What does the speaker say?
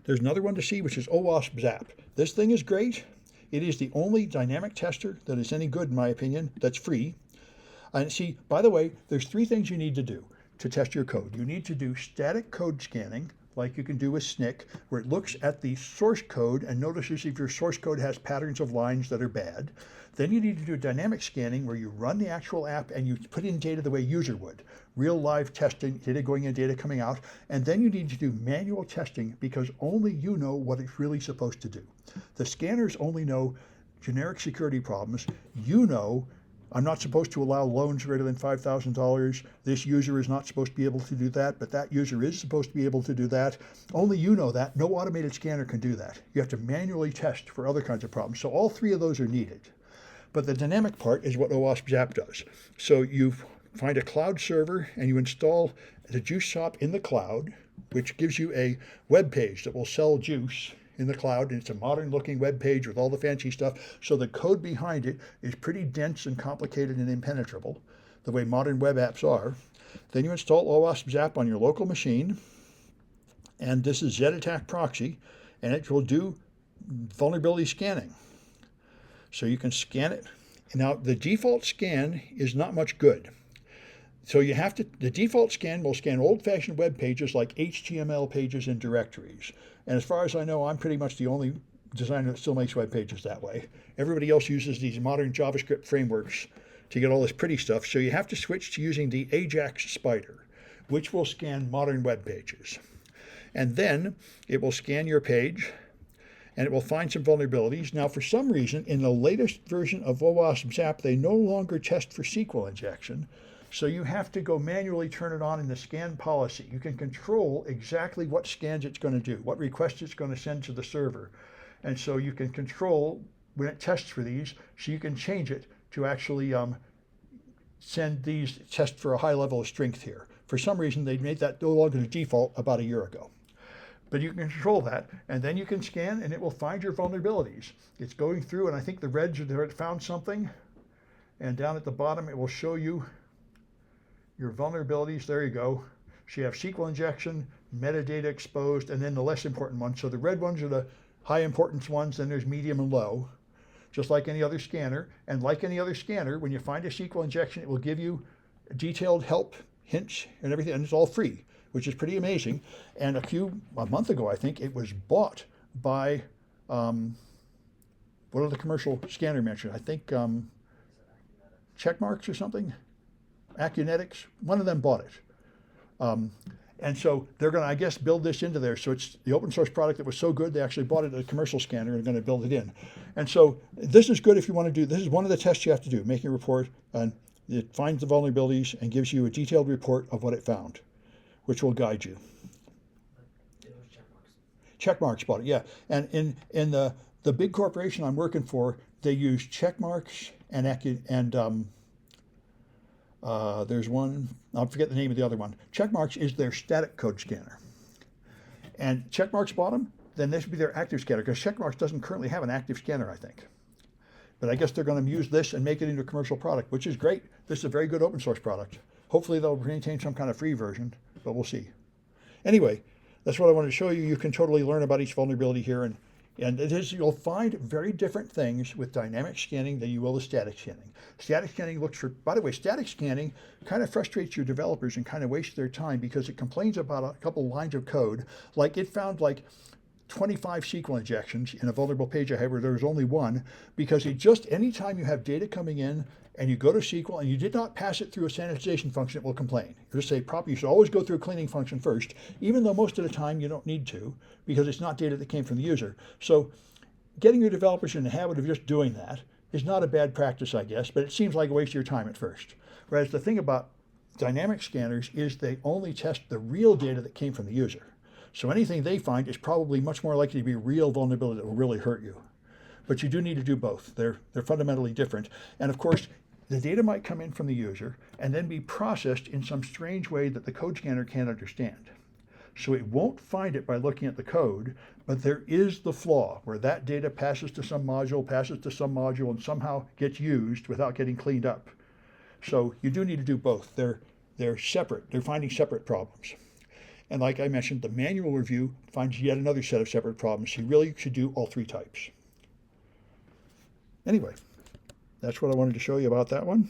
There's another one to see, which is OWASP Zap. This thing is great. It is the only dynamic tester that is any good, in my opinion, that's free. And see, by the way, there's three things you need to do to test your code. You need to do static code scanning, like you can do with SNCC, where it looks at the source code and notices if your source code has patterns of lines that are bad. Then you need to do dynamic scanning, where you run the actual app and you put in data the way user would. Real live testing, data going in, data coming out. And then you need to do manual testing, because only you know what it's really supposed to do. The scanners only know generic security problems. You know, I'm not supposed to allow loans greater than $5,000. This user is not supposed to be able to do that, but that user is supposed to be able to do that. Only you know that. No automated scanner can do that. You have to manually test for other kinds of problems. So all three of those are needed. But the dynamic part is what OWASP Zap does. So you find a cloud server and you install the juice shop in the cloud, which gives you a web page that will sell juice in the cloud. And it's a modern looking web page with all the fancy stuff. So the code behind it is pretty dense and complicated and impenetrable, the way modern web apps are. Then you install OWASP Zap on your local machine. And this is Z-Attack Proxy, and it will do vulnerability scanning. So you can scan it. Now, the default scan is not much good. So you have to, the default scan will scan old-fashioned web pages like HTML pages and directories. And as far as I know, I'm pretty much the only designer that still makes web pages that way. Everybody else uses these modern JavaScript frameworks to get all this pretty stuff. So you have to switch to using the Ajax Spider, which will scan modern web pages. And then it will scan your page, and it will find some vulnerabilities. Now, for some reason, in the latest version of OWASP Zap, they no longer test for SQL injection. So you have to go manually turn it on in the scan policy. You can control exactly what scans it's going to do, what requests it's going to send to the server. And so you can control when it tests for these, so you can change it to actually send these tests for a high level of strength here. For some reason, they made that no longer the default about a year ago. But you can control that, and then you can scan, and it will find your vulnerabilities. It's going through, and I think the reds are there. It found something, and down at the bottom, it will show you your vulnerabilities. There you go. So you have SQL injection, metadata exposed, and then the less important ones. So the red ones are the high importance ones, then there's medium and low, just like any other scanner. And like any other scanner, when you find a SQL injection, it will give you detailed help, hints, and everything, and it's all free, which is pretty amazing. And a month ago, I think, it was bought by, what are the commercial scanner mentioned? I think Checkmarks or something? Acunetics, one of them bought it. And so they're going to, I guess, build this into there. So it's the open source product that was so good, they actually bought it at a commercial scanner and are going to build it in. And so this is good if you want to do, this is one of the tests you have to do, making a report, and it finds the vulnerabilities and gives you a detailed report of what it found, which will guide you. Checkmarks bought it, yeah. And in the big corporation I'm working for, they use Checkmarks and there's one, I'll forget the name of the other one. Checkmarks is their static code scanner. And Checkmarks bought them, then this would be their active scanner, because Checkmarks doesn't currently have an active scanner, I think. But I guess they're going to use this and make it into a commercial product, which is great. This is a very good open source product. Hopefully they'll maintain some kind of free version, but we'll see. Anyway, that's what I wanted to show you. You can totally learn about each vulnerability here, and it is, you'll find very different things with dynamic scanning than you will with static scanning. Static scanning looks for, by the way, static scanning kind of frustrates your developers and kind of wastes their time, because it complains about a couple lines of code. Like it found like 25 SQL injections in a vulnerable page I had where there was only one, because it just, anytime you have data coming in and you go to SQL and you did not pass it through a sanitization function, it will complain. It'll say, you should always go through a cleaning function first, even though most of the time you don't need to, because it's not data that came from the user. So getting your developers in the habit of just doing that is not a bad practice, I guess, but it seems like a waste of your time at first. Whereas the thing about dynamic scanners is they only test the real data that came from the user. So anything they find is probably much more likely to be real vulnerability that will really hurt you. But you do need to do both. They're fundamentally different. And of course, the data might come in from the user and then be processed in some strange way that the code scanner can't understand. So it won't find it by looking at the code, but there is the flaw where that data passes to some module, and somehow gets used without getting cleaned up. So you do need to do both. They're separate. They're finding separate problems. And like I mentioned, the manual review finds yet another set of separate problems. You really should do all 3 types. Anyway, that's what I wanted to show you about that one.